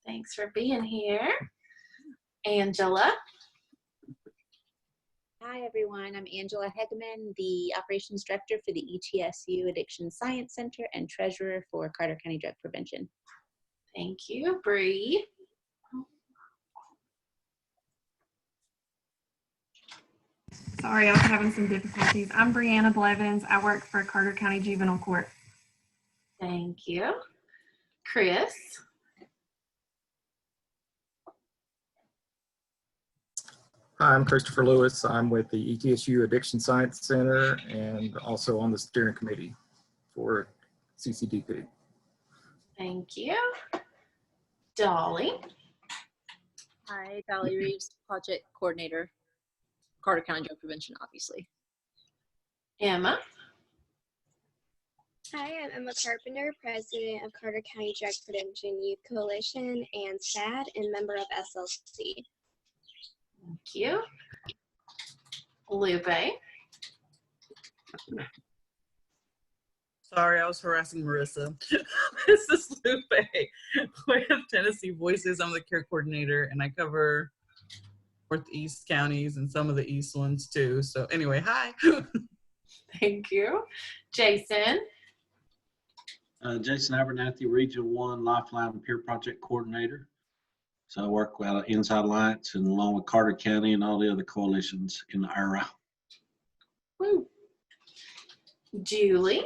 Thanks for being here. Angela. Hi, everyone. I'm Angela Hegeman, the Operations Director for the ETSU Addiction Science Center and Treasurer for Carter County Drug Prevention. Thank you. Bree. Sorry, I was having some difficulties. I'm Brianna Blevins. I work for Carter County Juvenile Court. Thank you. Chris. Hi, I'm Christopher Lewis. I'm with the ETSU Addiction Science Center and also on the steering committee for CCDP. Thank you. Dolly. Hi, Dolly Reeves, Project Coordinator, Carter County Drug Prevention, obviously. Emma. Hi, I'm Emma Carpenter, President of Carter County Drug Prevention Youth Coalition and SAD and member of SLC. Thank you. Lupe. Sorry, I was harassing Marissa. This is Lupe with Tennessee Voices. I'm the care coordinator, and I cover Northeast counties and some of the East ones too. So anyway, hi. Thank you. Jason. Jason Abernathy, Region 1 Lifeline Peer Project Coordinator. So I work out of Inside Alliance and along with Carter County and all the other coalitions in the area. Woo. Julie.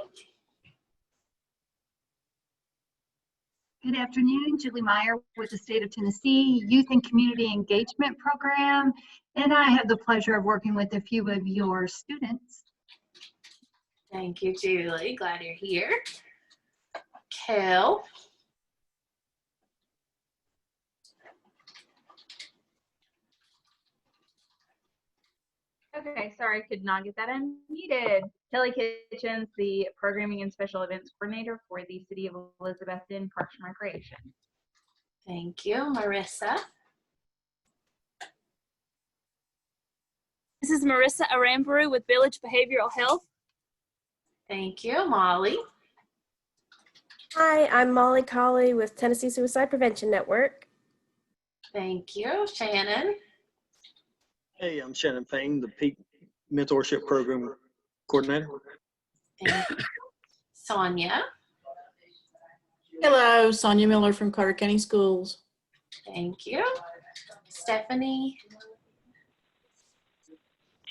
Good afternoon, Julie Meyer with the State of Tennessee Youth and Community Engagement Program, and I have the pleasure of working with a few of your students. Thank you, Julie. Glad you're here. Kel. Okay, sorry, I could not get that unmuted. Kelly Kitchens, the Programming and Special Events Coordinator for the City of Elizabethton Parks and Recreation. Thank you. Marissa. This is Marissa Arambaru with Village Behavioral Health. Thank you. Molly. Hi, I'm Molly Colley with Tennessee Suicide Prevention Network. Thank you. Shannon. Hey, I'm Shannon Payne, the Peak Mentorship Program Coordinator. Thank you. Sonia. Hello, Sonia Miller from Carter County Schools. Thank you. Stephanie.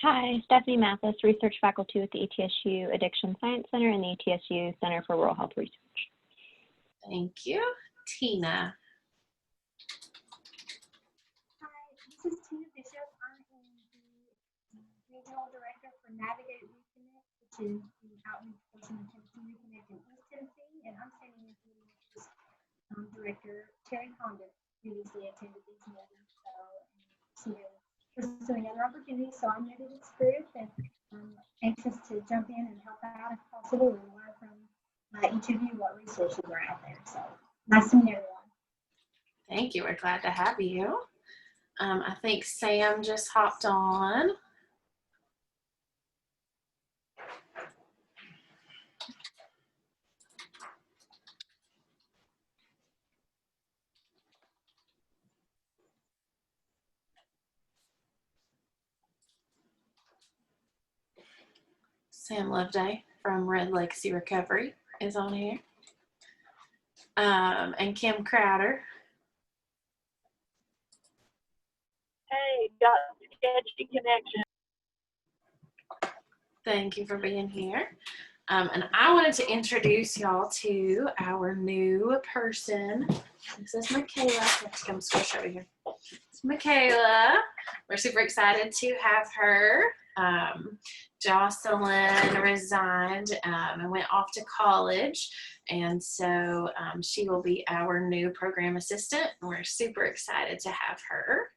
Hi, Stephanie Mathis, Research Faculty with the ETSU Addiction Science Center and the ETSU Center for Rural Health Research. Thank you. Tina. Hi, this is Tina Bishop. I am the Regional Director for Navigate Reconnect, which is the outreach portion of Tennessee Reconnect in East Tennessee, and I'm standing in for Director Terry Honda, previously attended these meetings, so she is pursuing other opportunities, so I'm new to this group and I'm anxious to jump in and help out if possible and learn from each of you what resources are out there. So nice to meet everyone. Thank you. We're glad to have you. I think Sam just hopped on. Sam Loveday from Red Legacy Recovery is on here. And Kim Crowder. Hey, got sketchy connection. Thank you for being here. And I wanted to introduce y'all to our new person. This is Michaela. I have to come squish over here. It's Michaela. We're super excited to have her. Jocelyn resigned and went off to college, and so she will be our new program assistant, and we're super excited to have her.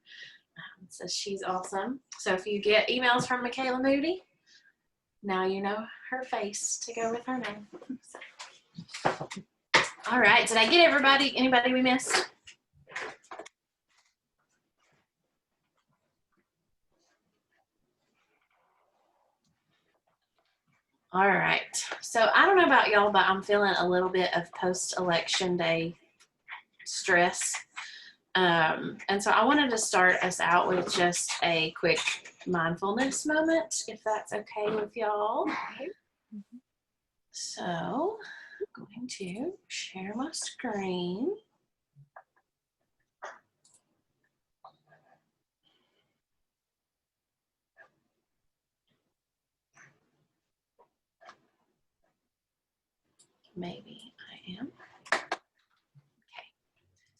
So she's awesome. So if you get emails from Michaela Moody, now you know her face to go with her name. All right, did I get everybody? Anybody we missed? All right, so I don't know about y'all, but I'm feeling a little bit of post-election day stress. And so I wanted to start us out with just a quick mindfulness moment, if that's okay with y'all. So I'm going to share my screen. Maybe I am. Okay.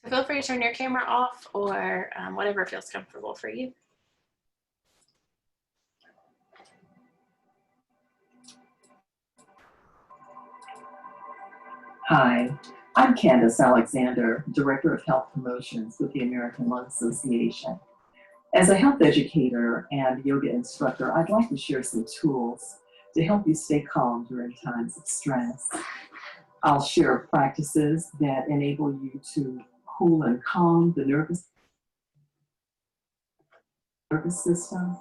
So feel free to turn your camera off or whatever feels comfortable for you. Hi, I'm Candace Alexander, Director of Health Promotions with the American Lung Association. As a health educator and yoga instructor, I'd like to share some tools to help you stay calm during times of stress. I'll share practices that enable you to cool and calm the nervous system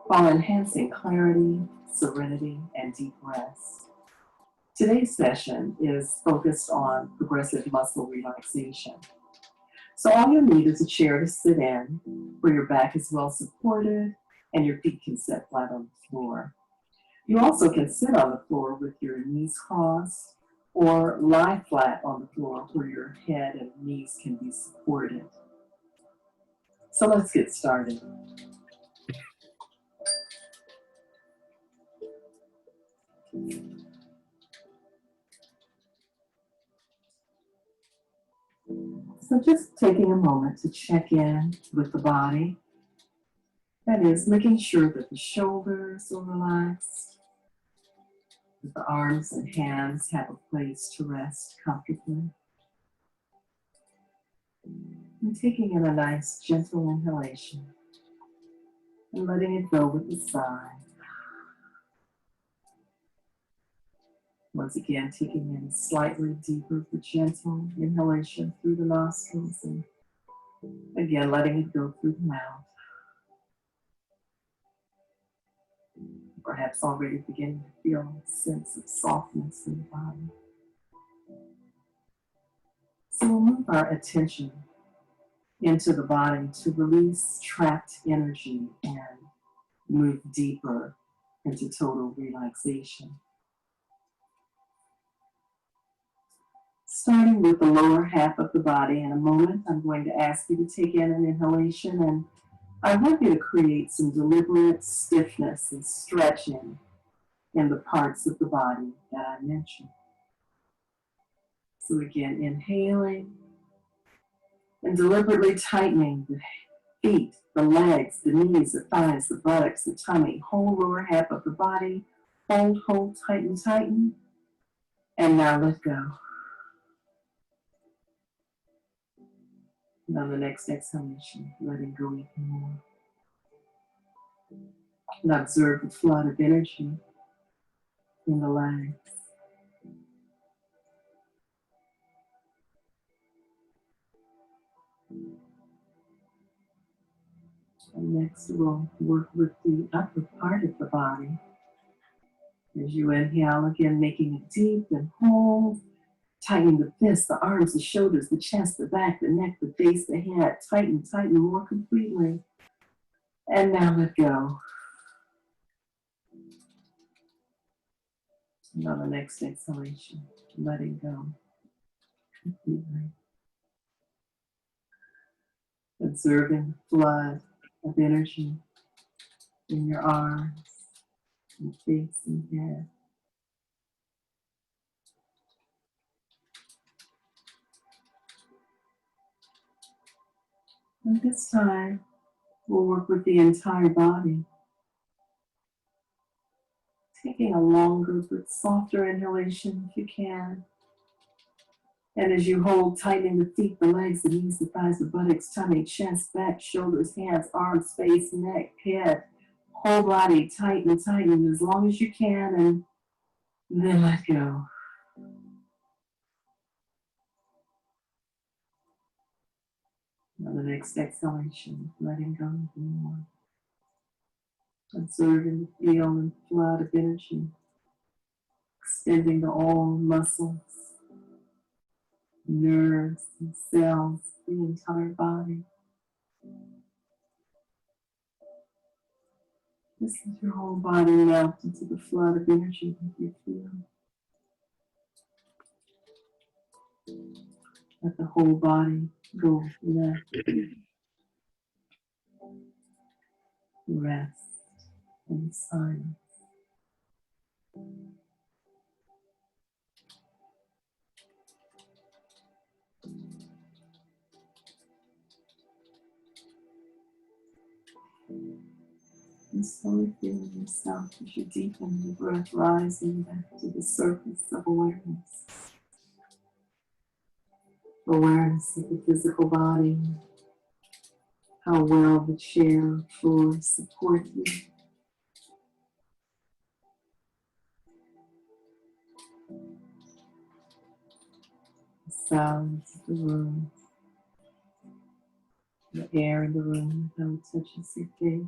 while enhancing clarity, serenity, and deep rest. Today's session is focused on progressive muscle relaxation. So all you'll need is a chair to sit in where your back is well supported and your feet can set flat on the floor. You also can sit on the floor with your knees crossed or lie flat on the floor where your head and knees can be supported. So let's get started. So just taking a moment to check in with the body. That is, making sure that the shoulders are relaxed, that the arms and hands have a place to rest comfortably. And taking in a nice gentle inhalation and letting it go with a sigh. Once again, taking in a slightly deeper but gentle inhalation through the nostrils and again letting it go through the mouth. Perhaps already beginning to feel a sense of softness in the body. So we'll move our attention into the body to release trapped energy and move deeper into total relaxation. Starting with the lower half of the body, in a moment, I'm going to ask you to take in an inhalation, and I want you to create some deliberate stiffness and stretching in the parts of the body that I mentioned. So again, inhaling and deliberately tightening the feet, the legs, the knees, the thighs, the buttocks, the tummy, whole lower half of the body. Hold, hold, tighten, tighten. And now let go. And on the next exhalation, letting go even more. And observe the flood of energy in the legs. And next we'll work with the upper part of the body. As you inhale, again, making it deep and hold. Tighten the fists, the arms, the shoulders, the chest, the back, the neck, the face, the head. Tighten, tighten more completely. And now let go. And on the next exhalation, letting go completely. Observing the flood of energy in your arms, and face, and head. And this time, we'll work with the entire body. Taking a longer but softer inhalation if you can. And as you hold, tightening the feet, the legs, the knees, the thighs, the buttocks, tummy, chest, back, shoulders, hands, arms, face, neck, head, whole body, tighten, tighten as long as you can, and then let go. On the next exhalation, letting go even more. Observing the feel and flood of energy, extending to all muscles, nerves, and cells, the entire body. Just let your whole body melt into the flood of energy that you feel. Let the whole body go inactive. Rest in silence. And slowly feeling yourself as you deepen the breath, rising back to the surface of awareness. Awareness of the physical body, how well the chair, floor support you. The sounds of the room, the air in the room, how it touches your face.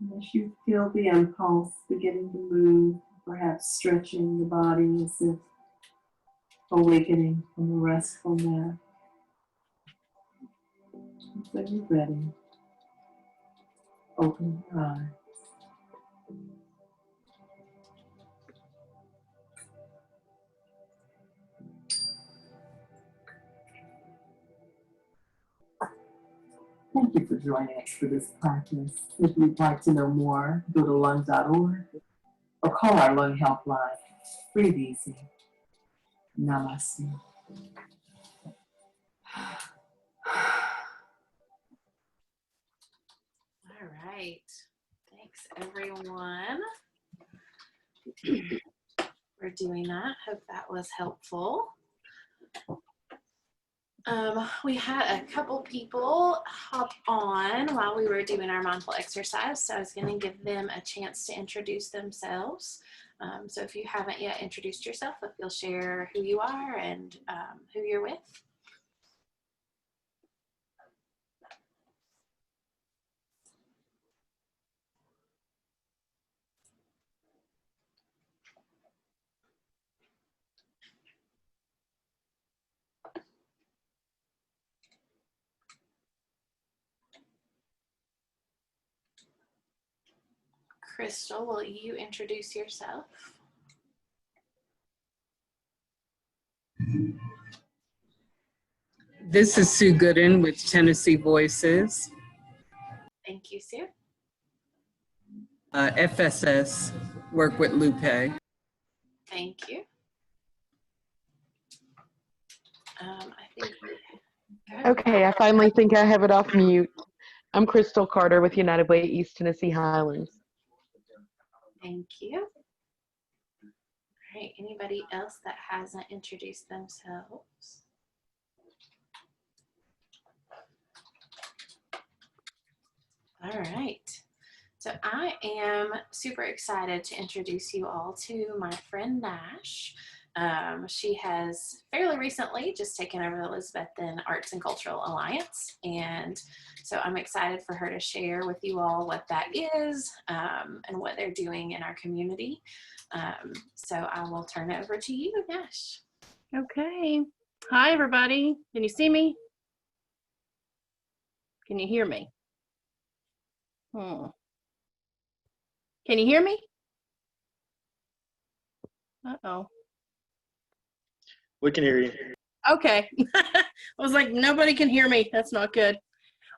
And as you feel the impulse beginning to move, perhaps stretching the body as if awakening from a restful nap. When you're ready, open your eyes. Thank you for joining us for this practice. If you'd like to know more, go to lung.org or call our lung helpline. Breathe easy. Namaste. All right. Thanks, everyone, for doing that. Hope that was helpful. We had a couple people hop on while we were doing our mindful exercise, so I was going to give them a chance to introduce themselves. So if you haven't yet introduced yourself, if you'll share who you are and who you're with. Crystal, will you introduce yourself? This is Sue Gooden with Tennessee Voices. Thank you, Sue. FSS, work with Lupe. Thank you. I think. Okay, I finally think I have it off mute. I'm Crystal Carter with United Way East Tennessee Highlands. Thank you. All right, anybody else that hasn't introduced themselves? All right. So I am super excited to introduce you all to my friend Nash. She has fairly recently just taken over the Elizabethan Arts and Cultural Alliance, and so I'm excited for her to share with you all what that is and what they're doing in our community. So I will turn it over to you, Nash. Okay. Hi, everybody. Can you see me? Can you hear me? Can you hear me? Uh-oh. We can hear you. Okay. I was like, nobody can hear me. That's not good.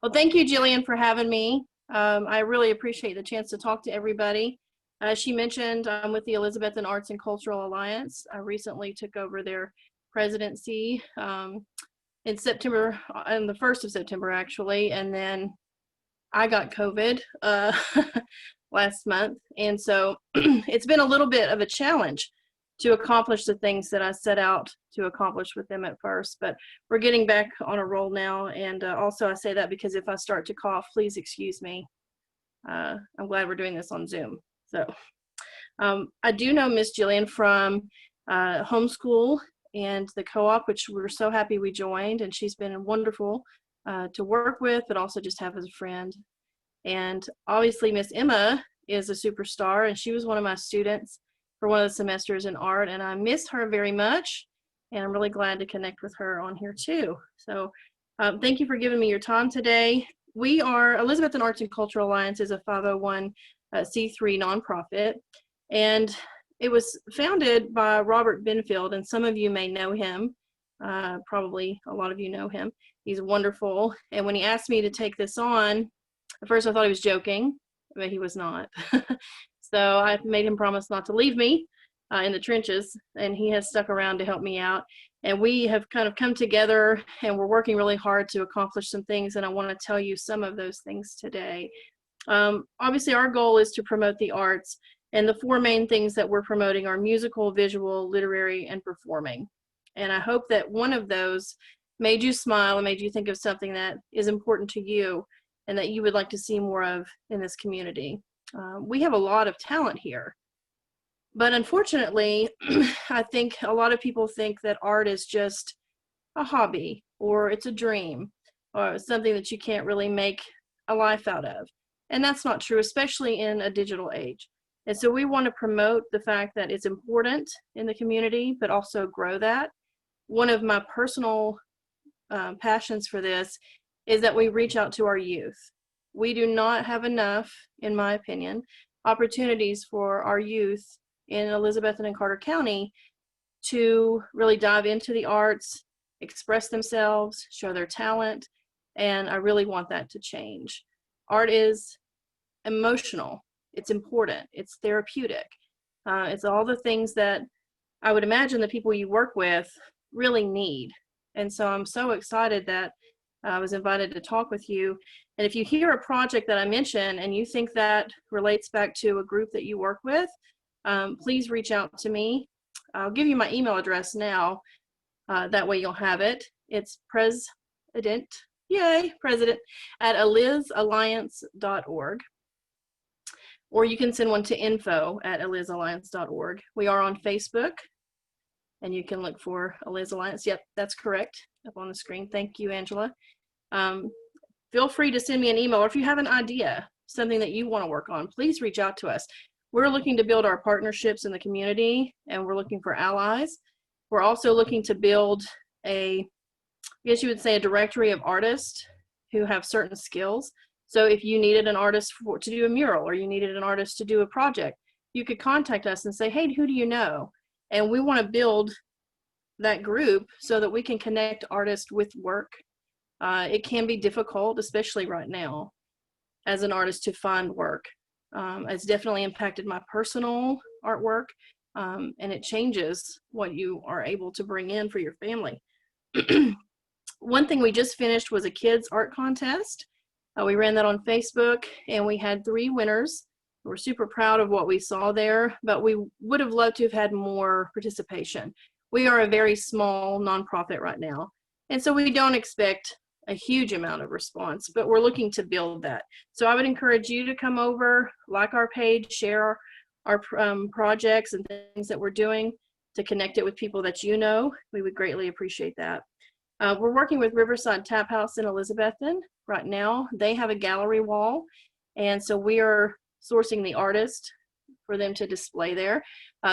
Well, thank you, Jillian, for having me. I really appreciate the chance to talk to everybody. As she mentioned, I'm with the Elizabethan Arts and Cultural Alliance. I recently took over their presidency in September, on the 1st of September, actually, and then I got COVID last month. And so it's been a little bit of a challenge to accomplish the things that I set out to accomplish with them at first, but we're getting back on a roll now. And also I say that because if I start to cough, please excuse me. I'm glad we're doing this on Zoom. So I do know Miss Jillian from homeschool and the co-op, which we're so happy we joined, and she's been wonderful to work with, but also just have as a friend. And obviously Miss Emma is a superstar, and she was one of my students for one of the semesters in art, and I miss her very much. And I'm really glad to connect with her on here too. So thank you for giving me your time today. We are Elizabethan Arts and Cultural Alliance is a 501c3 nonprofit, and it was founded by Robert Benfield, and some of you may know him. Probably a lot of you know him. He's wonderful. And when he asked me to take this on, at first I thought he was joking, but he was not. So I made him promise not to leave me in the trenches, and he has stuck around to help me out. And we have kind of come together, and we're working really hard to accomplish some things, and I want to tell you some of those things today. Obviously, our goal is to promote the arts, and the 4 main things that we're promoting are musical, visual, literary, and performing. And I hope that one of those made you smile and made you think of something that is important to you and that you would like to see more of in this community. We have a lot of talent here, but unfortunately, I think a lot of people think that art is just a hobby, or it's a dream, or something that you can't really make a life out of. And that's not true, especially in a digital age. And so we want to promote the fact that it's important in the community, but also grow that. One of my personal passions for this is that we reach out to our youth. We do not have enough, in my opinion, opportunities for our youth in Elizabethan and Carter County to really dive into the arts, express themselves, show their talent, and I really want that to change. Art is emotional, it's important, it's therapeutic. It's all the things that I would imagine the people you work with really need. And so I'm so excited that I was invited to talk with you. And if you hear a project that I mentioned and you think that relates back to a group that you work with, please reach out to me. I'll give you my email address now. That way you'll have it. It's president at elizalliance.org. Or you can send one to info@elizalliance.org. We are on Facebook, and you can look for Eliz Alliance. Yep, that's correct, up on the screen. Thank you, Angela. Feel free to send me an email, or if you have an idea, something that you want to work on, please reach out to us. We're looking to build our partnerships in the community, and we're looking for allies. We're also looking to build I guess you would say, a directory of artists who have certain skills. So if you needed an artist to do a mural, or you needed an artist to do a project, you could contact us and say, hey, who do you know? And we want to build that group so that we can connect artists with work. It can be difficult, especially right now, as an artist to find work. It's definitely impacted my personal artwork, and it changes what you are able to bring in for your family. One thing we just finished was a kids art contest. We ran that on Facebook, and we had 3 winners. We're super proud of what we saw there, but we would have loved to have had more participation. We are a very small nonprofit right now, and so we don't expect a huge amount of response, but we're looking to build that. So I would encourage you to come over, like our page, share our projects and things that we're doing, to connect it with people that you know. We would greatly appreciate that. We're working with Riverside Tap House in Elizabethton right now. They have a gallery wall, and so we are sourcing the artist for them to display there.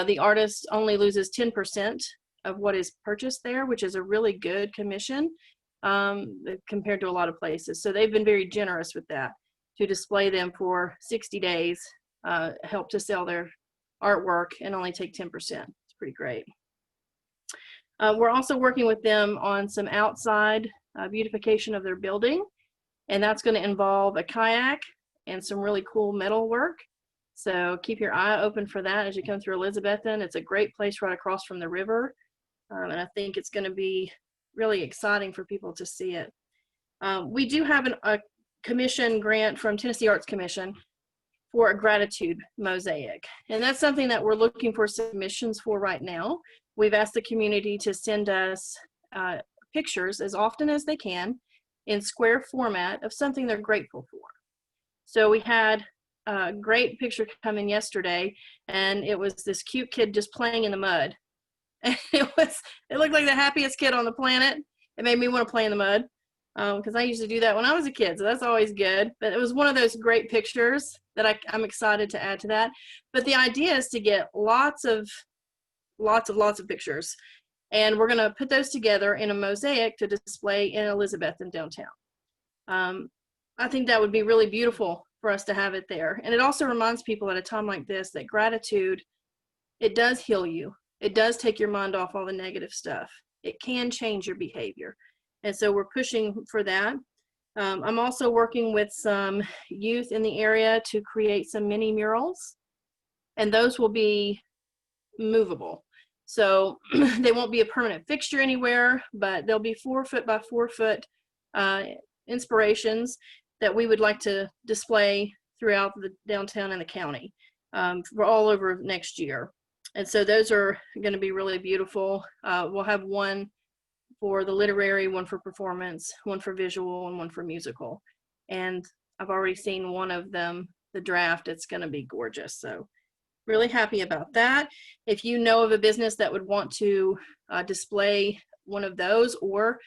The artist only loses 10% of what is purchased there, which is a really good commission compared to a lot of places. So they've been very generous with that, to display them for 60 days, help to sell their artwork, and only take 10%. It's pretty great. We're also working with them on some outside beautification of their building, and that's going to involve a kayak and some really cool metal work. So keep your eye open for that as you come through Elizabethton. It's a great place right across from the river, and I think it's going to be really exciting for people to see it. We do have a commission grant from Tennessee Arts Commission for a gratitude mosaic, and that's something that we're looking for submissions for right now. We've asked the community to send us pictures as often as they can in square format of something they're grateful for. So we had a great picture come in yesterday, and it was this cute kid just playing in the mud. It looked like the happiest kid on the planet. It made me want to play in the mud. because I used to do that when I was a kid, so that's always good. But it was one of those great pictures that I'm excited to add to that. But the idea is to get lots of pictures, and we're going to put those together in a mosaic to display in Elizabethton downtown. I think that would be really beautiful for us to have it there. And it also reminds people at a time like this that gratitude, it does heal you. It does take your mind off all the negative stuff. It can change your behavior. And so we're pushing for that. I'm also working with some youth in the area to create some mini murals, and those will be movable. So they won't be a permanent fixture anywhere, but they'll be 4 foot by 4 foot inspirations that we would like to display throughout the downtown and the county for all over next year. And so those are going to be really beautiful. We'll have one for the literary, one for performance, one for visual, and one for musical. And I've already seen one of them, the draft. It's going to be gorgeous. So really happy about that. If you know of a business that would want to display one of those or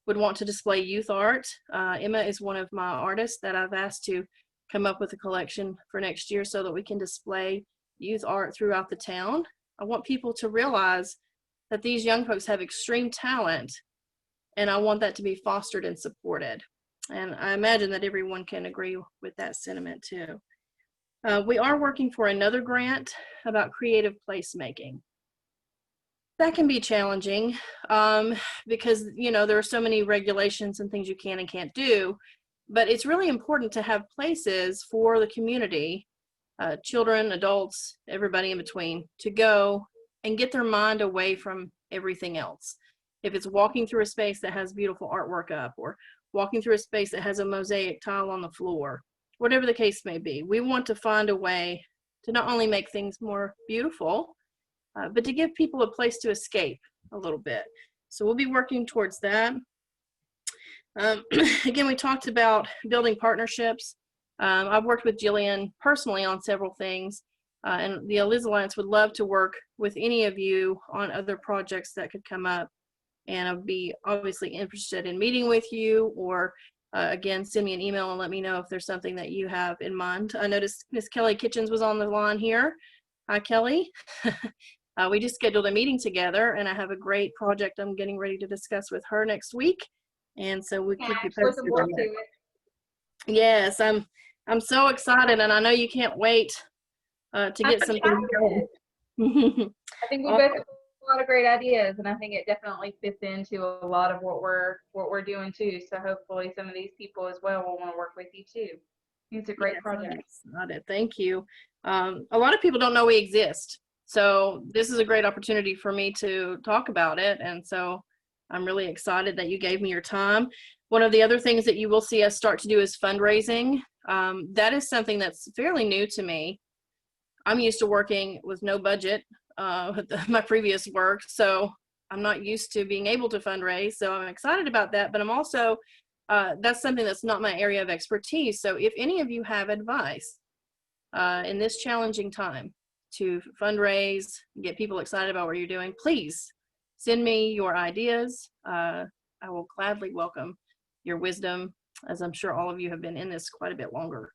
would want to display youth art, Emma is one of my artists that I've asked to come up with a collection for next year so that we can display youth art throughout the town. I want people to realize that these young folks have extreme talent, and I want that to be fostered and supported. And I imagine that everyone can agree with that sentiment too. We are working for another grant about creative placemaking. That can be challenging because, you know, there are so many regulations and things you can and can't do, but it's really important to have places for the community, children, adults, everybody in between, to go and get their mind away from everything else. If it's walking through a space that has beautiful artwork up, or walking through a space that has a mosaic tile on the floor, whatever the case may be, we want to find a way to not only make things more beautiful, but to give people a place to escape a little bit. So we'll be working towards that. Again, we talked about building partnerships. I've worked with Jillian personally on several things, and the Eliz Alliance would love to work with any of you on other projects that could come up. And I'd be obviously interested in meeting with you, or again, send me an email and let me know if there's something that you have in mind. I noticed Miss Kelly Kitchens was on the line here. Hi, Kelly. We just scheduled a meeting together, and I have a great project I'm getting ready to discuss with her next week. And so we keep you posted. Looking forward to it. Yes, I'm so excited, and I know you can't wait to get something going. I think we both have a lot of great ideas, and I think it definitely fits into a lot of what we're doing too. So hopefully some of these people as well will want to work with you too. It's a great project. I'm excited. Thank you. A lot of people don't know we exist, so this is a great opportunity for me to talk about it, and so I'm really excited that you gave me your time. One of the other things that you will see us start to do is fundraising. That is something that's fairly new to me. I'm used to working with no budget, my previous work, so I'm not used to being able to fundraise, so I'm excited about that, but I'm also, that's something that's not my area of expertise. So if any of you have advice in this challenging time to fundraise, get people excited about what you're doing, please send me your ideas. I will gladly welcome your wisdom, as I'm sure all of you have been in this quite a bit longer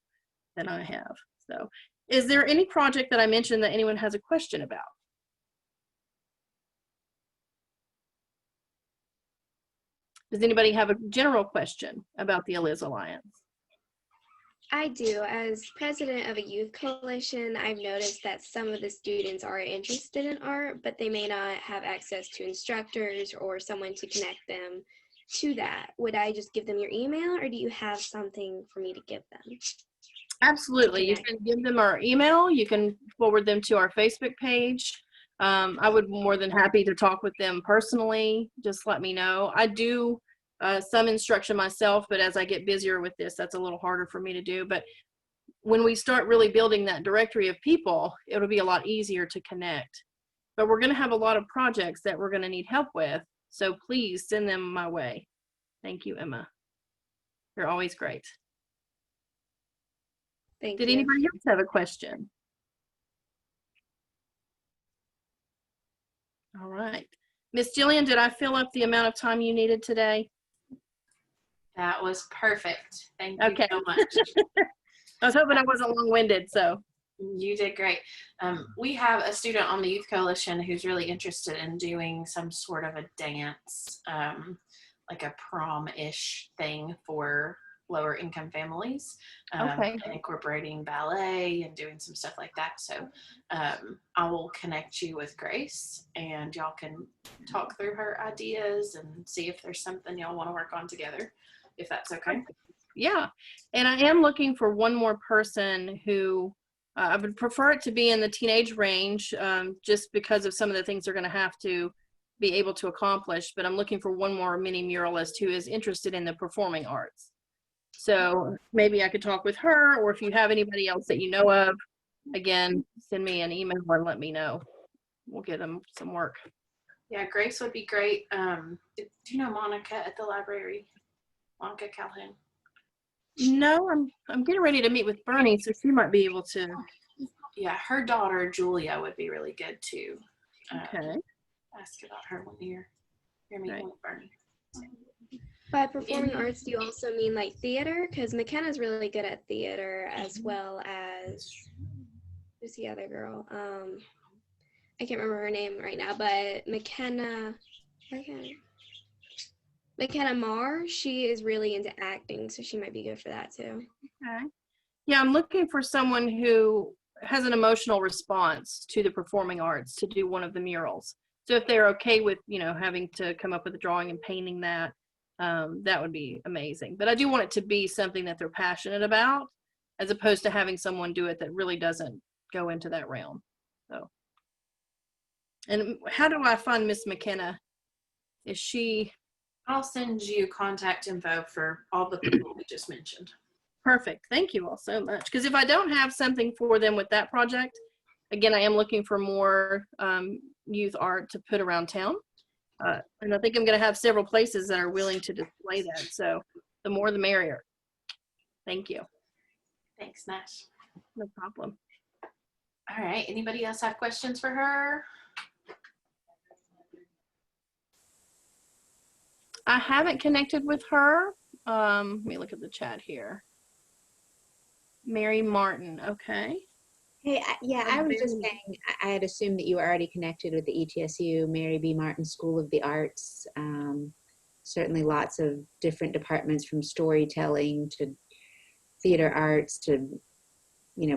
than I have. So is there any project that I mentioned that anyone has a question about? Does anybody have a general question about the Eliz Alliance? I do. As president of a youth coalition, I've noticed that some of the students are interested in art, but they may not have access to instructors or someone to connect them to that. Would I just give them your email, or do you have something for me to give them? Absolutely. You can give them our email. You can forward them to our Facebook page. I would be more than happy to talk with them personally. Just let me know. I do some instruction myself, but as I get busier with this, that's a little harder for me to do. But when we start really building that directory of people, it'll be a lot easier to connect. But we're going to have a lot of projects that we're going to need help with. So please send them my way. Thank you, Emma. You're always great. Did anybody else have a question? All right. Miss Jillian, did I fill up the amount of time you needed today? That was perfect. Thank you Okay. so much. I was hoping I wasn't long-winded, so. You did great. We have a student on the Youth Coalition who's really interested in doing some sort of a dance, like a prom-ish thing for lower income families, Okay. and incorporating ballet and doing some stuff like that. So I will connect you with Grace and y'all can talk through her ideas and see if there's something y'all want to work on together, if that's okay. Yeah. And I am looking for one more person who I would prefer it to be in the teenage range, just because of some of the things they're going to have to be able to accomplish. But I'm looking for one more mini muralist who is interested in the performing arts. So maybe I could talk with her, or if you have anybody else that you know of, again, send me an email and let me know. We'll get them some work. Yeah, Grace would be great. Do you know Monica at the library? Monica Calhoun? No, I'm getting ready to meet with Bernie, so she might be able to. Yeah, her daughter Julia would be really good too. Okay. Ask about her when you're meeting with Bernie. By performing arts, do you also mean like theater? Because McKenna's really good at theater, as well as, who's the other girl? I can't remember her name right now, but McKenna Marr, she is really into acting, so she might be good for that too. Okay. Yeah, I'm looking for someone who has an emotional response to the performing arts to do one of the murals. So if they're okay with, having to come up with a drawing and painting that, that would be amazing. But I do want it to be something that they're passionate about, as opposed to having someone do it that really doesn't go into that realm. So, and how do I find Miss McKenna? Is she? I'll send you contact info for all the people we just mentioned. Perfect. Thank you all so much. Because if I don't have something for them with that project, again, I am looking for more youth art to put around town. And I think I'm going to have several places that are willing to display that. So the more the merrier. Thank you. Thanks, Nash. No problem. All right. Anybody else have questions for her? I haven't connected with her. Let me look at the chat here. Mary Martin. Okay. Hey, I was just saying, I had assumed that you were already connected with the ETSU Mary B. Martin School of the Arts. Certainly lots of different departments, from storytelling to theater arts to,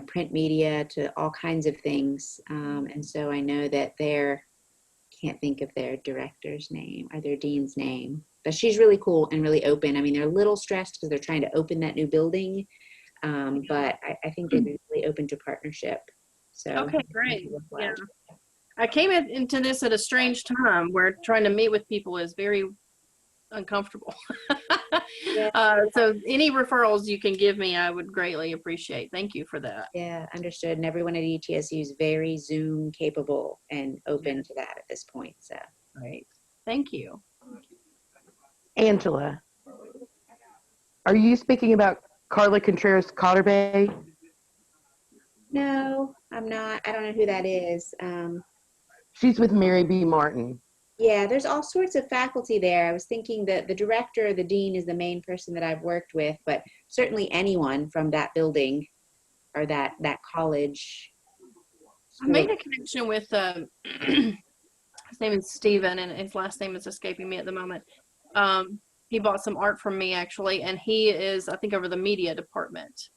print media to all kinds of things. And so I know that can't think of their director's name or their dean's name, but she's really cool and really open. I mean, they're a little stressed because they're trying to open that new building. But I think they'd be really open to partnership. So okay, great. Yeah, I came into this at a strange time where trying to meet with people is very uncomfortable. So any referrals you can give me, I would greatly appreciate. Thank you for that. Yeah, understood. And everyone at ETSU is very Zoom capable and open to that at this point. So great. Thank you. Angela, are you speaking about Carla Contreras Cotterbay? No, I'm not. I don't know who that is. She's with Mary B. Martin. Yeah, there's all sorts of faculty there. I was thinking that the director or the dean is the main person that I've worked with, but certainly anyone from that building or that college. I made a connection with his name is Steven, and his last name is escaping me at the moment. He bought some art from me, actually, and he is, I think, over the media department.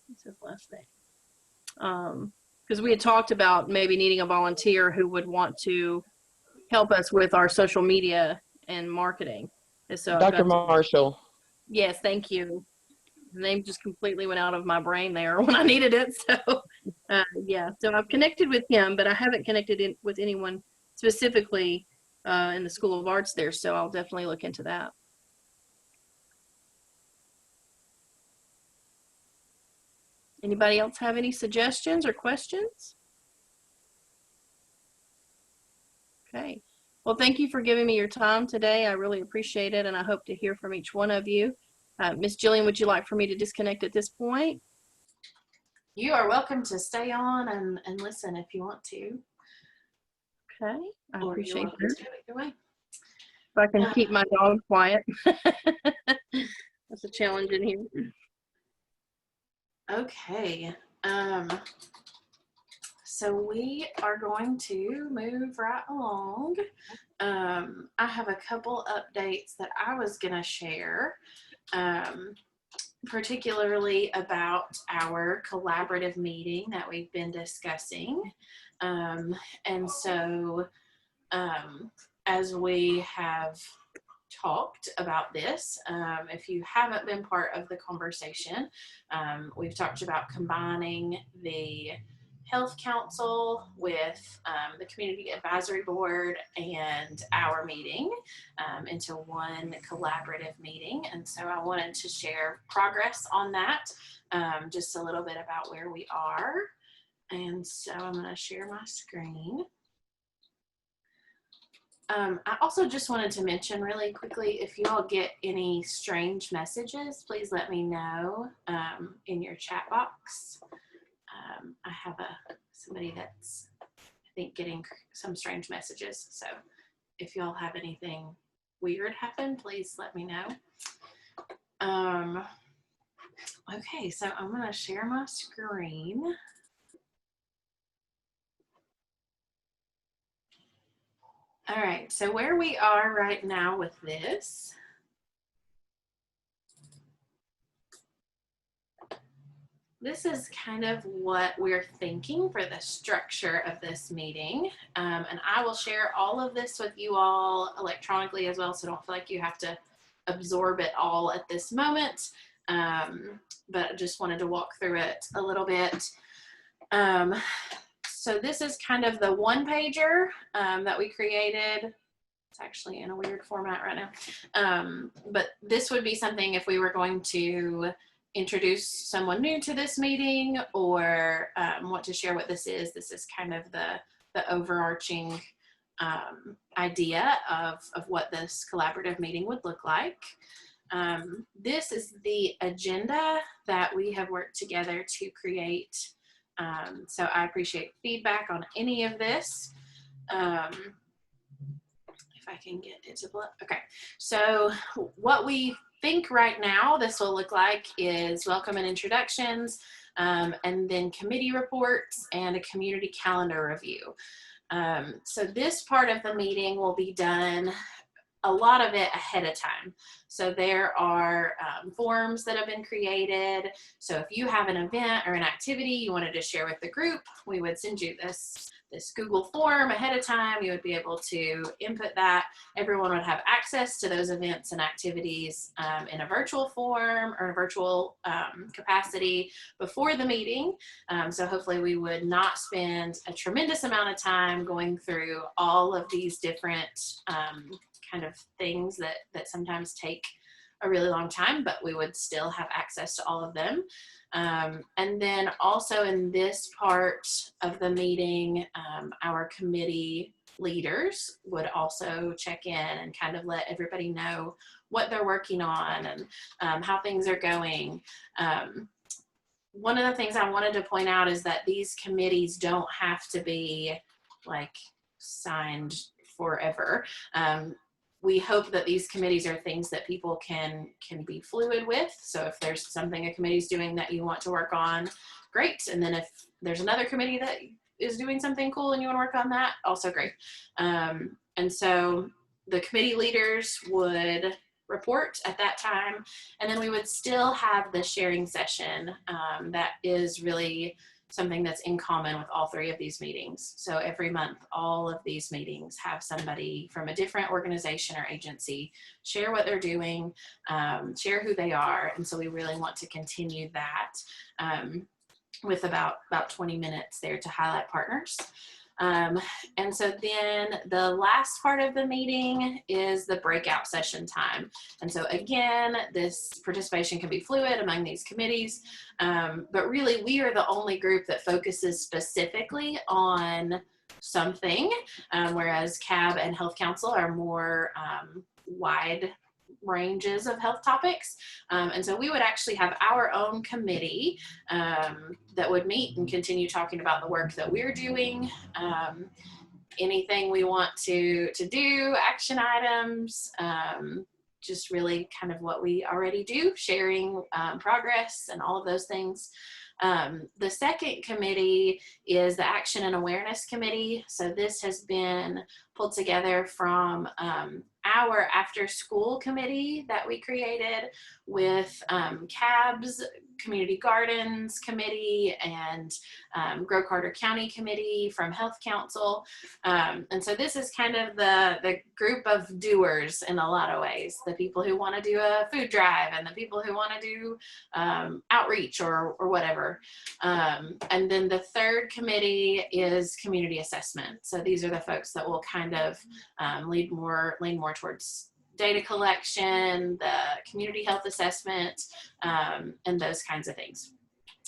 What's his last name? Because we had talked about maybe needing a volunteer who would want to help us with our social media and marketing. And so Dr. Marshall. Yes, thank you. The name just completely went out of my brain there when I needed it. So, yeah, so I've connected with him, but I haven't connected with anyone specifically in the School of Arts there. So I'll definitely look into that. Anybody else have any suggestions or questions? Okay. Well, thank you for giving me your time today. I really appreciate it, and I hope to hear from each one of you. Ms. Jillian, would you like for me to disconnect at this point? You are welcome to stay on and listen if you want to. Okay, I appreciate that. Either way. If I can keep my dog quiet. That's a challenge in here. Okay. So we are going to move right along. I have a couple updates that I was going to share, particularly about our collaborative meeting that we've been discussing. And so as we have talked about this, if you haven't been part of the conversation, we've talked about combining the Health Council with the Community Advisory Board and our meeting into one collaborative meeting. And so I wanted to share progress on that, just a little bit about where we are. And so I'm going to share my screen. I also just wanted to mention really quickly, if you all get any strange messages, please let me know in your chat box. I have somebody that's, I think, getting some strange messages. So if y'all have anything weird happen, please let me know. Okay, so I'm going to share my screen. All right, so where we are right now with this, this is kind of what we're thinking for the structure of this meeting. And I will share all of this with you all electronically as well, so don't feel like you have to absorb it all at this moment. But I just wanted to walk through it a little bit. So this is kind of the one-pager that we created. It's actually in a weird format right now. But this would be something if we were going to introduce someone new to this meeting or want to share what this is. This is kind of the overarching idea of what this collaborative meeting would look like. This is the agenda that we have worked together to create. So I appreciate feedback on any of this. If I can get it to blow. Okay, so what we think right now this will look like is welcome and introductions, and then committee reports and a community calendar review. So this part of the meeting will be done, a lot of it ahead of time. So there are forms that have been created. So if you have an event or an activity you wanted to share with the group, we would send you this Google form ahead of time. You would be able to input that. Everyone would have access to those events and activities in a virtual form or a virtual capacity before the meeting. So hopefully we would not spend a tremendous amount of time going through all of these different kind of things that sometimes take a really long time, but we would still have access to all of them. And then also in this part of the meeting, our committee leaders would also check in and kind of let everybody know what they're working on and how things are going. One of the things I wanted to point out is that these committees don't have to be like signed forever. We hope that these committees are things that people can be fluid with. So if there's something a committee's doing that you want to work on, great. And then if there's another committee that is doing something cool and you want to work on that, also great. And so the committee leaders would report at that time, and then we would still have the sharing session that is really something that's in common with all three of these meetings. So every month, all of these meetings have somebody from a different organization or agency share what they're doing, share who they are. And so we really want to continue that with about 20 minutes there to highlight partners. And so then the last part of the meeting is the breakout session time. And so again, this participation can be fluid among these committees, but really we are the only group that focuses specifically on something, whereas CAB and Health Council are more wide ranges of health topics. And so we would actually have our own committee that would meet and continue talking about the work that we're doing. anything we want to do, action items, just really kind of what we already do, sharing progress and all of those things. The second committee is the Action and Awareness Committee. So this has been pulled together from our after school committee that we created with CABS, Community Gardens Committee, and Grow Carter County Committee from Health Council. And so this is kind of the group of doers in a lot of ways, the people who want to do a food drive and the people who want to do outreach or whatever. And then the third committee is community assessment. So these are the folks that will kind of lean more towards data collection, the community health assessment, and those kinds of things.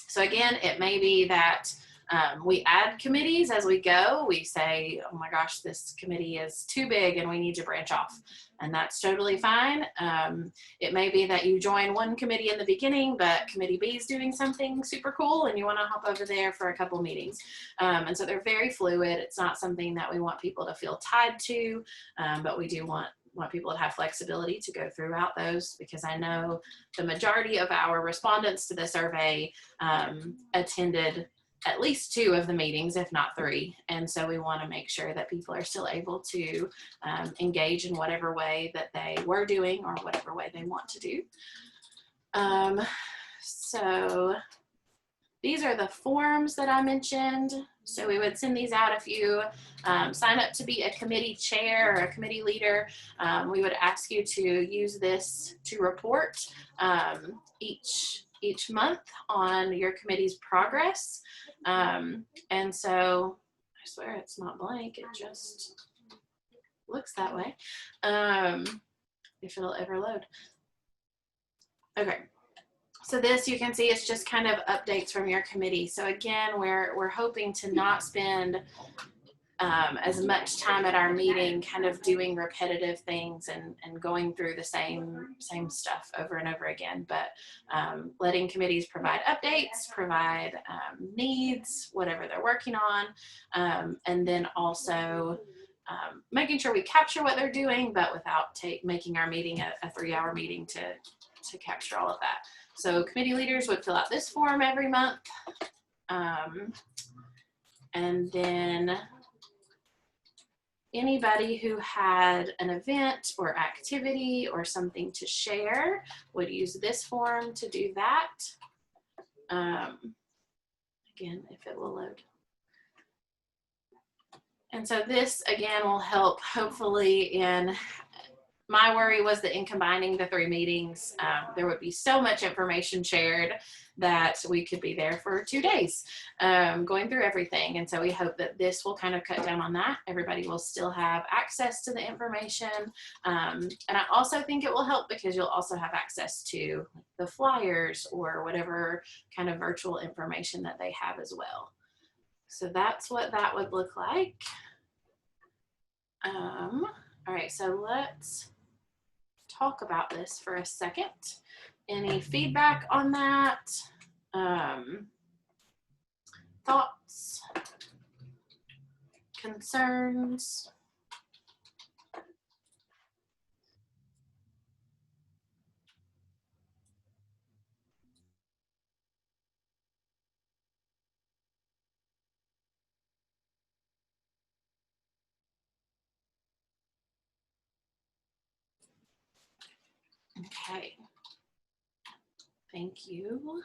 So again, it may be that we add committees as we go. We say, oh my gosh, this committee is too big and we need to branch off. And that's totally fine. It may be that you join one committee in the beginning, but committee B is doing something super cool and you want to hop over there for a couple meetings. And so they're very fluid. It's not something that we want people to feel tied to, but we do want people to have flexibility to go throughout those, because I know the majority of our respondents to the survey attended at least 2 of the meetings, if not 3. And so we want to make sure that people are still able to engage in whatever way that they were doing or whatever way they want to do. So these are the forms that I mentioned. So we would send these out if you sign up to be a committee chair or a committee leader. We would ask you to use this to report each month on your committee's progress. And so I swear it's not blank, it just looks that way, if it'll ever load. Okay. So this, you can see, it's just kind of updates from your committee. So again, we're hoping to not spend as much time at our meeting kind of doing repetitive things and going through the same stuff over and over again, but letting committees provide updates, provide needs, whatever they're working on, and then also making sure we capture what they're doing, but without making our meeting a 3-hour meeting to capture all of that. So committee leaders would fill out this form every month. And then anybody who had an event or activity or something to share would use this form to do that. Again, if it will load. And so this, again, will help hopefully in, my worry was that in combining the 3 meetings, there would be so much information shared that we could be there for 2 days going through everything. And so we hope that this will kind of cut down on that. Everybody will still have access to the information. And I also think it will help because you'll also have access to the flyers or whatever kind of virtual information that they have as well. So that's what that would look like. All right, so let's talk about this for a second. Any feedback on that? Thoughts? Concerns? Okay, thank you.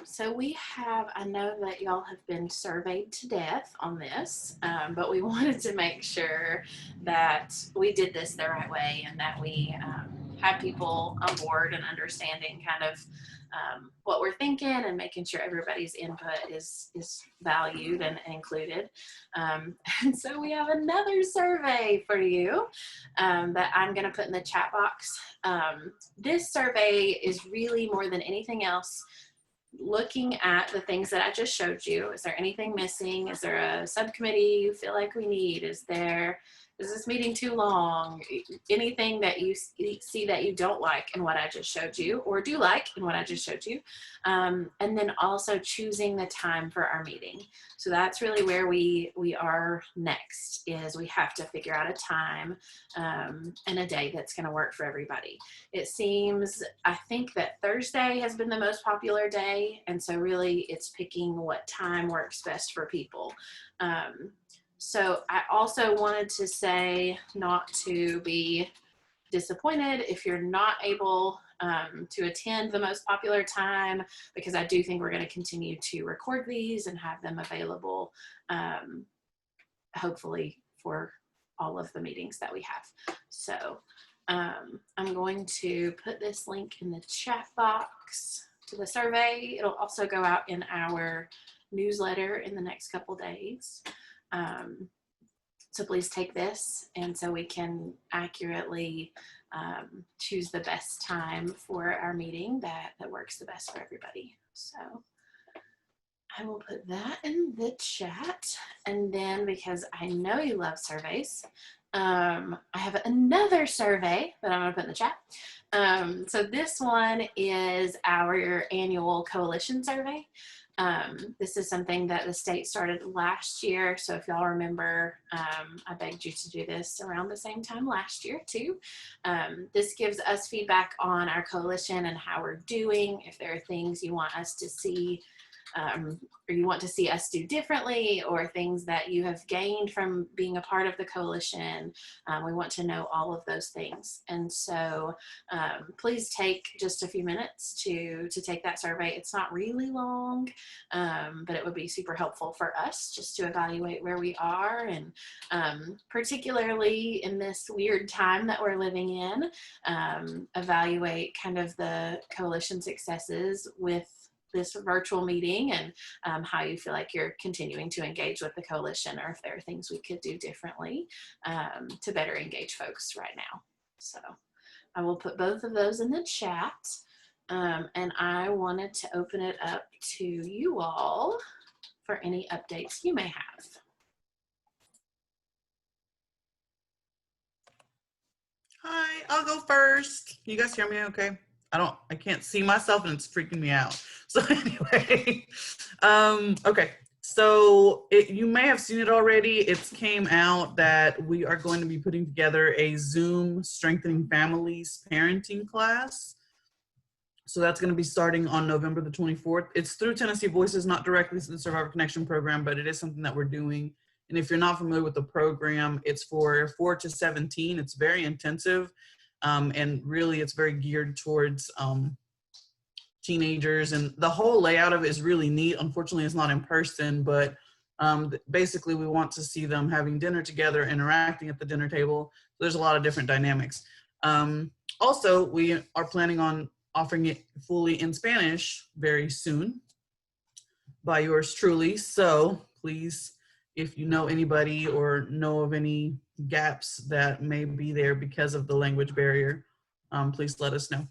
So we have, I know that y'all have been surveyed to death on this, but we wanted to make sure that we did this the right way and that we have people on board and understanding kind of what we're thinking and making sure everybody's input is valued and included. And so we have another survey for you that I'm going to put in the chat box. This survey is really more than anything else looking at the things that I just showed you. Is there anything missing? Is there a subcommittee you feel like we need? Is this meeting too long? Anything that you see that you don't like in what I just showed you, or do like in what I just showed you. And then also choosing the time for our meeting. So that's really where we are next, is we have to figure out a time and a day that's going to work for everybody. It seems, I think that Thursday has been the most popular day. And so really it's picking what time works best for people. So I also wanted to say not to be disappointed if you're not able to attend the most popular time, because I do think we're going to continue to record these and have them available, hopefully for all of the meetings that we have. So I'm going to put this link in the chat box to the survey. It'll also go out in our newsletter in the next couple days. So please take this, and so we can accurately choose the best time for our meeting that works the best for everybody. So I will put that in the chat. And then, because I know you love surveys, I have another survey that I'm going to put in the chat. So this one is our annual coalition survey. This is something that the state started last year. So if y'all remember, I begged you to do this around the same time last year too. This gives us feedback on our coalition and how we're doing. If there are things you want us to see, or you want to see us do differently, or things that you have gained from being a part of the coalition. We want to know all of those things. And so please take just a few minutes to take that survey. It's not really long, but it would be super helpful for us just to evaluate where we are, and particularly in this weird time that we're living in, evaluate kind of the coalition successes with this virtual meeting, and how you feel like you're continuing to engage with the coalition, or if there are things we could do differently to better engage folks right now. So I will put both of those in the chat, and I wanted to open it up to you all for any updates you may have. Hi, I'll go first. You guys hear me okay? I can't see myself and it's freaking me out. So anyway, okay. So you may have seen it already. It came out that we are going to be putting together a Zoom Strengthening Families parenting class. So that's going to be starting on November the 24th. It's through Tennessee Voices, not directly through the Survivor Connection program, but it is something that we're doing. And if you're not familiar with the program, it's for 4 to 17. It's very intensive. And really it's very geared towards teenagers, and the whole layout of it is really neat. Unfortunately, it's not in person, but basically we want to see them having dinner together, interacting at the dinner table. There's a lot of different dynamics. Also, we are planning on offering it fully in Spanish very soon by yours truly. So please, if you know anybody or know of any gaps that may be there because of the language barrier, please let us know.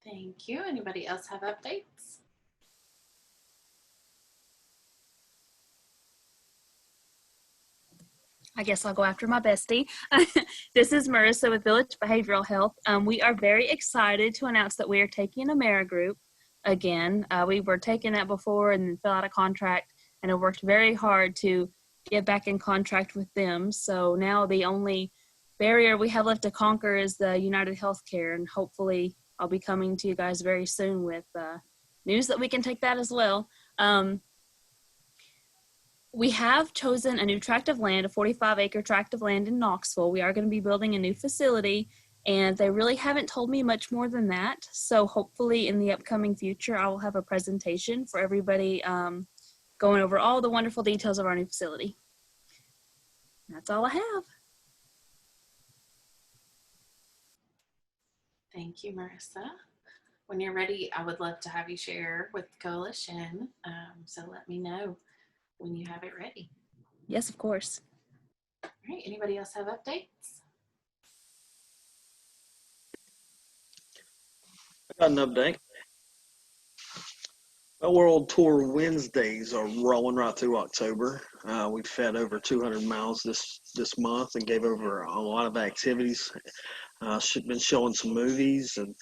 Thank you. Anybody else have updates? I guess I'll go after my bestie. This is Marissa with Village Behavioral Health. We are very excited to announce that we are taking AmeriGroup again. We were taking that before and then fell out of contract, and have worked very hard to get back in contract with them. So now the only barrier we have left to conquer is the United Healthcare, and hopefully I'll be coming to you guys very soon with news that we can take that as well. We have chosen a new tract of land, a 45-acre tract of land in Knoxville. We are going to be building a new facility, and they really haven't told me much more than that. So hopefully in the upcoming future, I will have a presentation for everybody going over all the wonderful details of our new facility. That's all I have. Thank you, Marissa. When you're ready, I would love to have you share with the coalition. So let me know when you have it ready. Yes, of course. right, anybody else have updates? I got an update. Our World Tour Wednesdays are rolling right through October. We've fed over 200 miles this month and gave over a lot of activities. Been showing some movies, and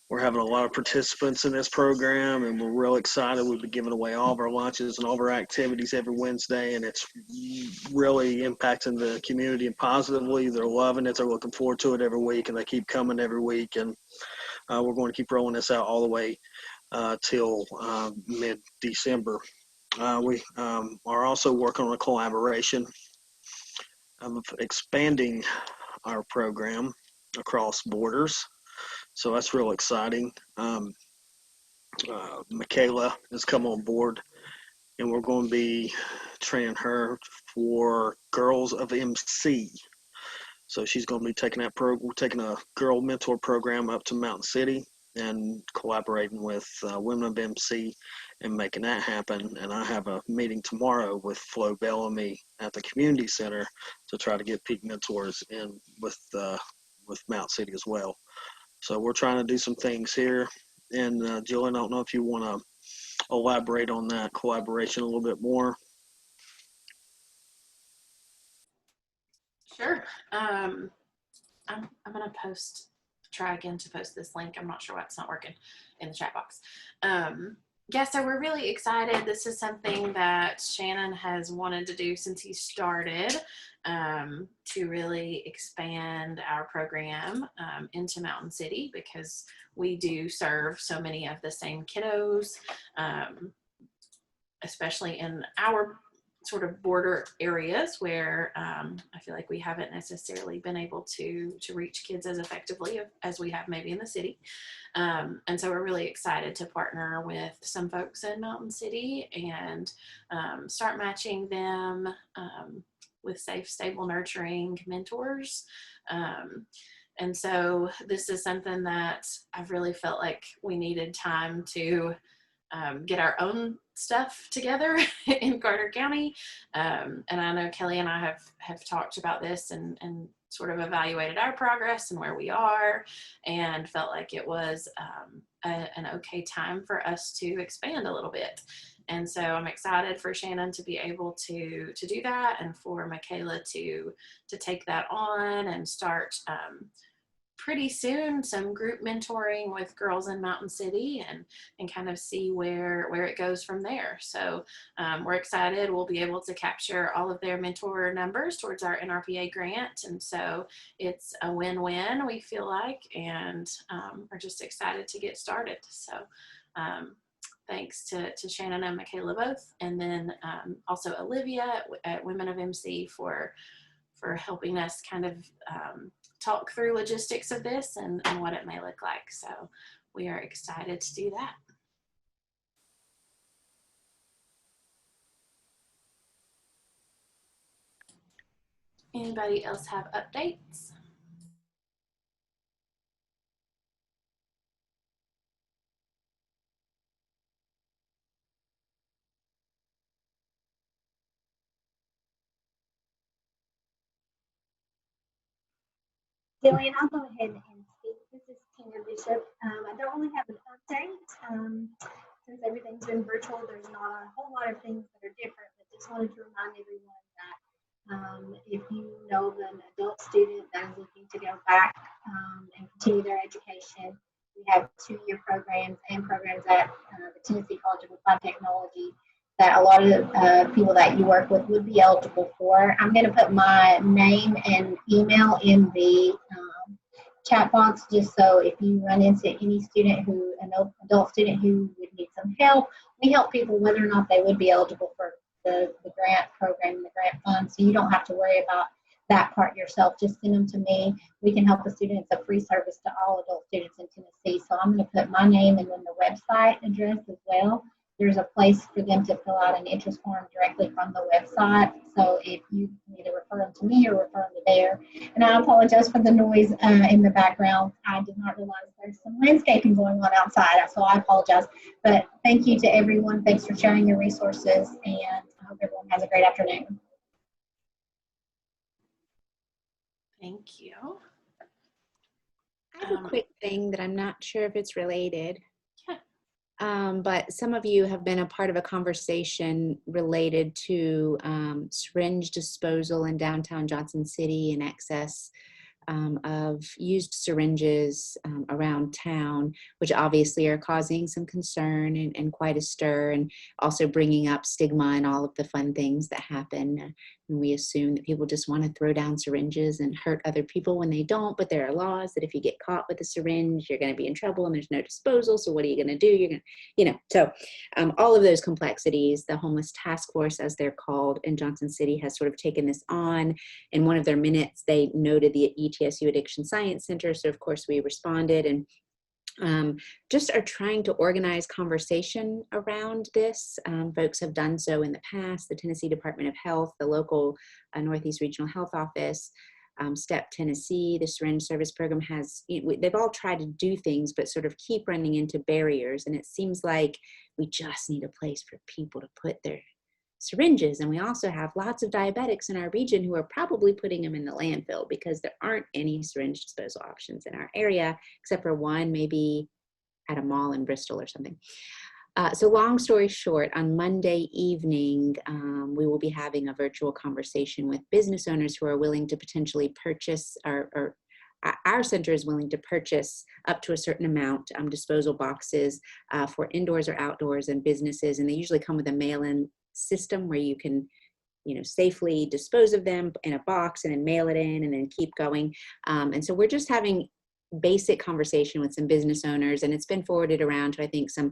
we're having a lot of participants in this program, and we're real excited. We've been giving away all of our lunches and all of our activities every Wednesday, and it's really impacting the community positively. They're loving it. They're looking forward to it every week, and they keep coming every week. And we're going to keep rolling this out all the way till mid-December. We are also working on a collaboration of expanding our program across borders. So that's real exciting. Michaela has come on board, and we're going to be training her for Girls of MC. So she's going to be taking we're taking a girl mentor program up to Mountain City and collaborating with Women of MC and making that happen. And I have a meeting tomorrow with Flo Bellamy at the community center to try to get peak mentors in with Mountain City as well. So we're trying to do some things here. And Jillian, I don't know if you want to elaborate on that collaboration a little bit more. Sure. I'm going to try again to post this link. I'm not sure why it's not working in the chat box. Yeah, so we're really excited. This is something that Shannon has wanted to do since he started, to really expand our program into Mountain City, because we do serve so many of the same kiddos, especially in our sort of border areas where I feel like we haven't necessarily been able to reach kids as effectively as we have maybe in the city. And so we're really excited to partner with some folks in Mountain City and start matching them with safe, stable, nurturing mentors. And so this is something that I've really felt like we needed time to get our own stuff together in Carter County. And I know Kelly and I have talked about this and sort of evaluated our progress and where we are, and felt like it was an okay time for us to expand a little bit. And so I'm excited for Shannon to be able to do that, and for Michaela to take that on and start pretty soon some group mentoring with girls in Mountain City, and kind of see where it goes from there. So we're excited. We'll be able to capture all of their mentor numbers towards our NRPA grant. And so it's a win-win, we feel like, and we're just excited to get started. So thanks to Shannon and Michaela both. And then also Olivia at Women of MC for helping us kind of talk through logistics of this and what it may look like. So we are excited to do that. Anybody else have updates? Jillian, I'll go ahead and speak. This is Tina Bishop. I don't really have an update. Since everything's been virtual, there's not a whole lot of things that are different, but just wanted to remind everyone that if you know of an adult student that is looking to go back and continue their education, we have 2-year programs and programs at the Tennessee College of Applied Technology that a lot of people that you work with would be eligible for. I'm going to put my name and email in the chat box, just so if you run into any student an adult student who would need some help, we help people whether or not they would be eligible for the grant program, the grant fund, so you don't have to worry about that part yourself. Just send them to me. We can help a student. It's a free service to all adult students in Tennessee. So I'm going to put my name and then the website address as well. There's a place for them to fill out an interest form directly from the website. So if you either refer them to me or refer them to there. And I apologize for the noise in the background. I did not realize there's some landscaping going on outside, so I apologize. But thank you to everyone. Thanks for sharing your resources, and I hope everyone has a great afternoon. Thank you. I have a quick thing that I'm not sure if it's related. Yeah. But some of you have been a part of a conversation related to syringe disposal in downtown Johnson City and excess of used syringes around town, which obviously are causing some concern and quite a stir, and also bringing up stigma and all of the fun things that happen. And we assume that people just want to throw down syringes and hurt other people when they don't, but there are laws that if you get caught with a syringe, you're going to be in trouble and there's no disposal. So what are you going to do? You're going to, so all of those complexities, the homeless task force, as they're called in Johnson City, has sort of taken this on. In one of their minutes, they noted the ETSU Addiction Science Center. So of course we responded and just are trying to organize conversation around this. Folks have done so in the past. The Tennessee Department of Health, the local Northeast Regional Health Office, STEP Tennessee, the Syringe Service Program has, they've all tried to do things, but sort of keep running into barriers. And it seems like we just need a place for people to put their syringes. And we also have lots of diabetics in our region who are probably putting them in the landfill because there aren't any syringe disposal options in our area, except for one maybe at a mall in Bristol or something. So long story short, on Monday evening, we will be having a virtual conversation with business owners who are willing to potentially purchase, or our center is willing to purchase up to a certain amount disposal boxes for indoors or outdoors and businesses. And they usually come with a mail-in system where you can, safely dispose of them in a box and then mail it in and then keep going. And so we're just having basic conversation with some business owners, and it's been forwarded around to, I think, some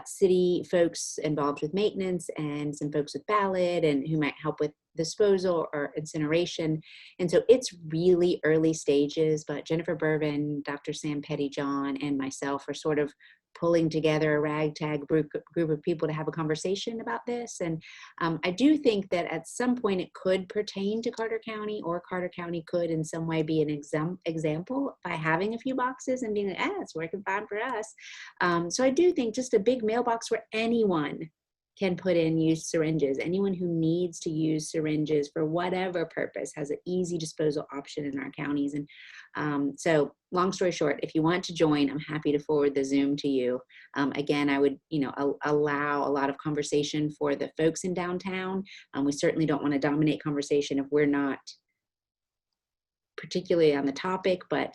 city folks involved with maintenance and some folks with ballot and who might help with disposal or incineration. And so it's really early stages, but Jennifer Bourbon, Dr. Sam Pettyjohn, and myself are sort of pulling together a ragtag group of people to have a conversation about this. And I do think that at some point it could pertain to Carter County, or Carter County could in some way be an example by having a few boxes and being like, it's working fine for us. So I do think just a big mailbox where anyone can put in used syringes. Anyone who needs to use syringes for whatever purpose has an easy disposal option in our counties. And so long story short, if you want to join, I'm happy to forward the Zoom to you. Again, I would, allow a lot of conversation for the folks in downtown. We certainly don't want to dominate conversation if we're not particularly on the topic, but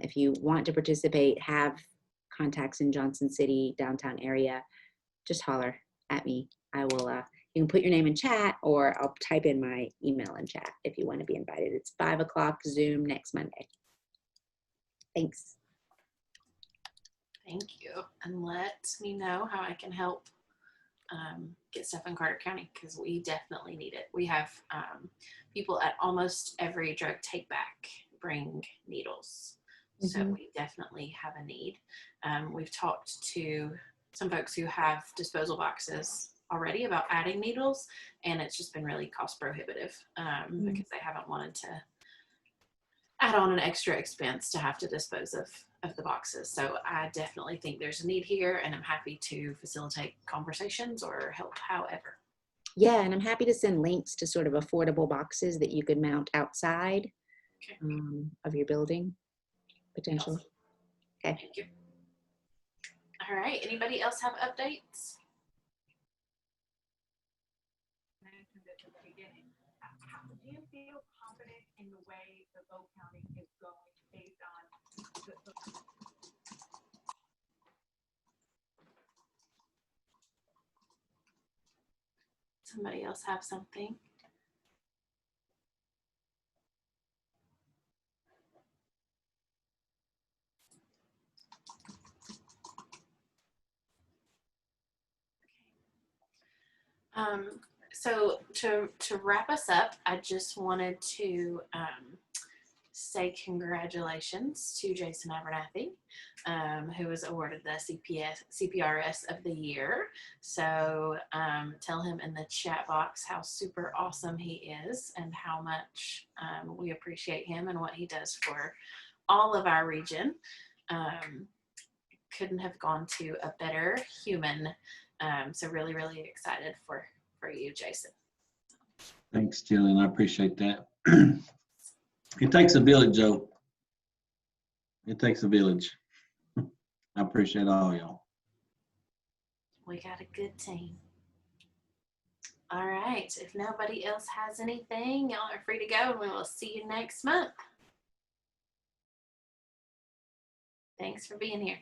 if you want to participate, have contacts in Johnson City, downtown area, just holler at me. I will, you can put your name in chat, or I'll type in my email in chat if you want to be invited. It's 5 o'clock Zoom next Monday. Thanks. Thank you. And let me know how I can help get stuff in Carter County, because we definitely need it. We have people at almost every drug take back bring needles. So we definitely have a need. We've talked to some folks who have disposal boxes already about adding needles, and it's just been really cost prohibitive because they haven't wanted to add on an extra expense to have to dispose of the boxes. So I definitely think there's a need here, and I'm happy to facilitate conversations or help however. Yeah, and I'm happy to send links to sort of affordable boxes that you could mount outside of your building, potentially. Okay. Thank you. All right, anybody else have updates? Do you feel confident in the way the vote counting is going based on the Somebody else have something? So to wrap us up, I just wanted to say congratulations to Jason Abernathy, who was awarded the CPRS of the year. So tell him in the chat box how super awesome he is and how much we appreciate him and what he does for all of our region. Couldn't have gone to a better human. So really, really excited for you, Jason. Thanks, Jillian. I appreciate that. It takes a village, Joe. It takes a village. I appreciate all y'all. We got a good team. All right. If nobody else has anything, y'all are free to go, and we will see you next month. Thanks for being here.